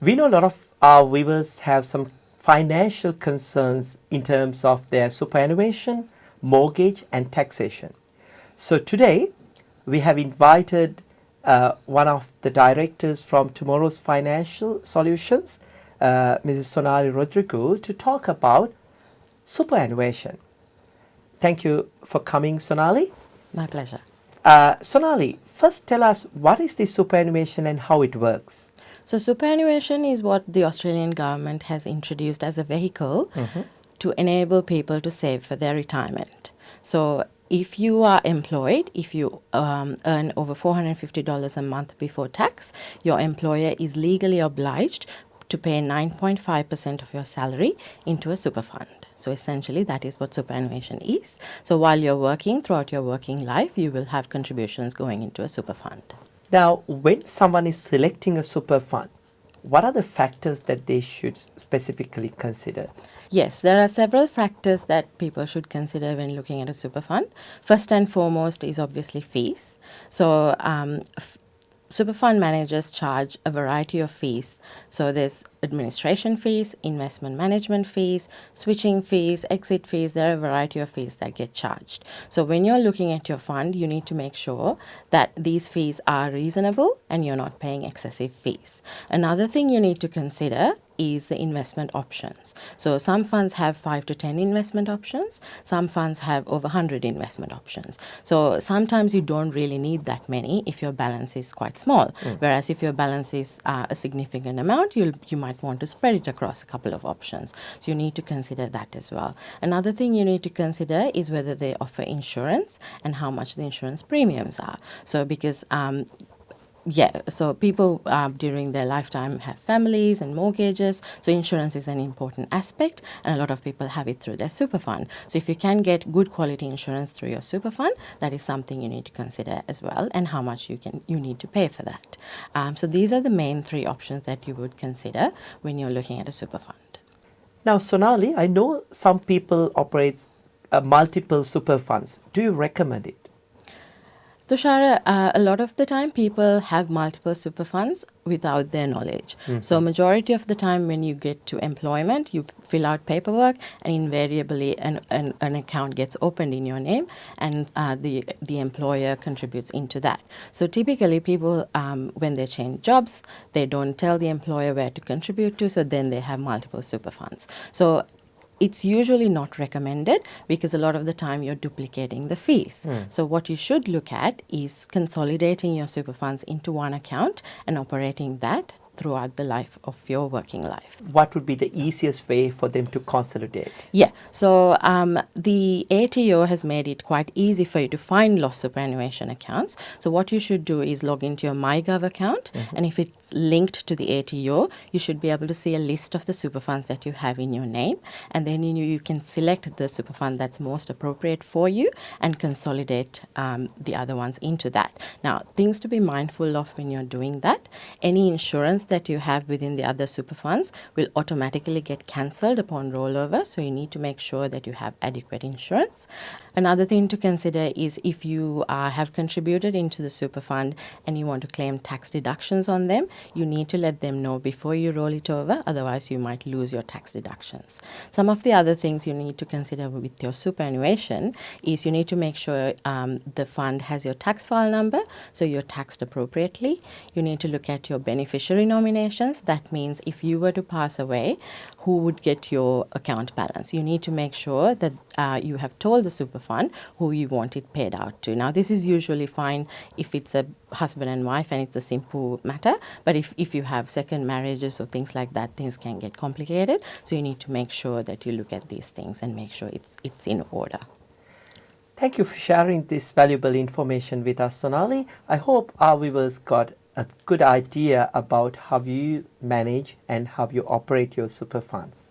We know a lot of our viewers have some financial concerns in terms of their superannuation, mortgage and taxation. So today we have invited one of the directors from Tomorrow's Financial Solutions, Mrs. Sonali Rodrigo, to talk about superannuation. Thank you for coming, Sonali. My pleasure. Sonali, first tell us what is the superannuation and how it works? So superannuation is what the Australian government has introduced as a vehicle to enable people to save for their retirement. So if you are employed, if you earn over $450 a month before tax, your employer is legally obliged to pay 9.5% of your salary into a super fund. So essentially that is what superannuation is. So while you're working, throughout your working life, you will have contributions going into a super fund. Now, when someone is selecting a super fund, what are the factors that they should specifically consider? Yes, there are several factors that people should consider when looking at a super fund. First and foremost is obviously fees. So super fund managers charge a variety of fees. So there's administration fees, investment management fees, switching fees, exit fees. There are a variety of fees that get charged. So when you're looking at your fund, you need to make sure that these fees are reasonable and you're not paying excessive fees. Another thing you need to consider is the investment options. So some funds have 5 to 10 investment options. Some funds have over 100 investment options. So sometimes you don't really need that many if your balance is quite small. Whereas if your balance is a significant amount, you might want to spread it across a couple of options. So you need to consider that as well. Another thing you need to consider is whether they offer insurance and how much the insurance premiums are. So because so people during their lifetime have families and mortgages, so insurance is an important aspect, and a lot of people have it through their super fund. So if you can get good quality insurance through your super fund, that is something you need to consider as well, and how much you need to pay for that. So these are the main 3 options that you would consider when you're looking at a super fund. Now, Sonali, I know some people operate multiple super funds. Do you recommend it? Tushara, a lot of the time people have multiple super funds without their knowledge. So majority of the time when you get to employment, you fill out paperwork and invariably an account gets opened in your name and the employer contributes into that. So typically people, when they change jobs, they don't tell the employer where to contribute to, so then they have multiple super funds. So it's usually not recommended because a lot of the time you're duplicating the fees. So what you should look at is consolidating your super funds into one account and operating that throughout the life of your working life. What would be the easiest way for them to consolidate? Yeah, so the ATO has made it quite easy for you to find lost superannuation accounts. So what you should do is log into your MyGov account, and if it's linked to the ATO, you should be able to see a list of the super funds that you have in your name, and then you can select the super fund that's most appropriate for you and consolidate the other ones into that. Now, things to be mindful of when you're doing that: any insurance that you have within the other super funds will automatically get cancelled upon rollover, so you need to make sure that you have adequate insurance. Another thing to consider is if you have contributed into the super fund and you want to claim tax deductions on them, you need to let them know before you roll it over, otherwise you might lose your tax deductions. Some of the other things you need to consider with your superannuation is you need to make sure the fund has your tax file number, so you're taxed appropriately. You need to look at your beneficiary nominations. That means if you were to pass away, who would get your account balance? You need to make sure that you have told the super fund who you want it paid out to. Now, this is usually fine if it's a husband and wife and it's a simple matter, but if you have second marriages or things like that, things can get complicated. So you need to make sure that you look at these things and make sure it's in order. Thank you for sharing this valuable information with us, Sonali. I hope our viewers got a good idea about how you manage and how you operate your super funds.